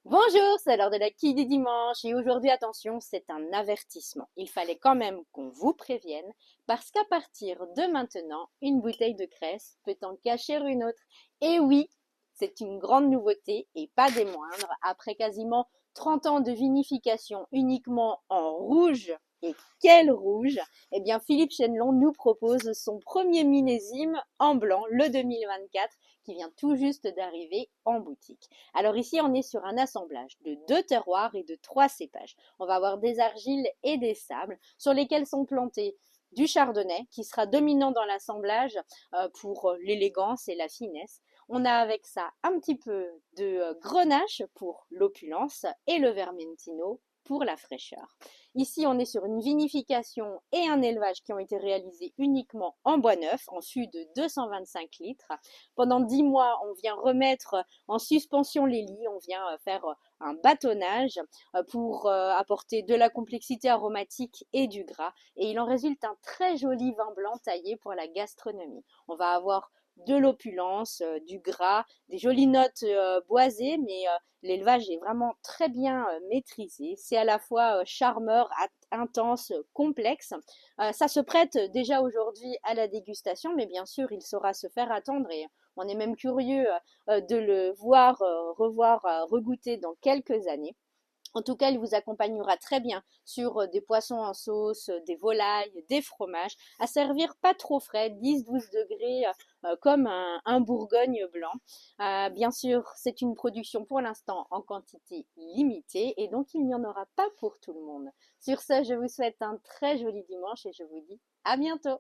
Bonjour, c'est l'heure de la qui du dimanche et aujourd'hui, attention, c'est un avertissement. Il fallait quand même qu'on vous prévienne parce qu'à partir de maintenant, une bouteille de Cress peut en cacher une autre. Et oui, c'est une grande nouveauté et pas des moindres. Après quasiment 30 ans de vinification uniquement en rouge, et quel rouge! Eh bien, Philippe Chenelon nous propose son premier millésime en blanc, le 2024, qui vient tout juste d'arriver en boutique. Alors ici, on est sur un assemblage de deux terroirs et de trois cépages. On va avoir des argiles et des sables sur lesquels sont plantés du chardonnay qui sera dominant dans l'assemblage pour l'élégance et la finesse. On a avec ça un petit peu de grenache pour l'opulence et le vermentino pour la fraîcheur. Ici, on est sur une vinification et un élevage qui ont été réalisés uniquement en bois neuf, en fût de 225 litres. Pendant 10 mois, on vient remettre en suspension les lits, on vient faire un bâtonnage pour apporter de la complexité aromatique et du gras. Et il en résulte un très joli vin blanc taillé pour la gastronomie. On va avoir de l'opulence, du gras, des jolies notes boisées, mais l'élevage est vraiment très bien maîtrisé. C'est à la fois charmeur, intense, complexe. Ça se prête déjà aujourd'hui à la dégustation, mais bien sûr, il saura se faire attendre et on est même curieux de le voir, revoir, regoûter dans quelques années. En tout cas, il vous accompagnera très bien sur des poissons en sauce, des volailles, des fromages, à servir pas trop frais, 10-12 degrés, comme un Bourgogne blanc. Bien sûr, c'est une production pour l'instant en quantité limitée et donc il n'y en aura pas pour tout le monde. Sur ce, je vous souhaite un très joli dimanche et je vous dis à bientôt.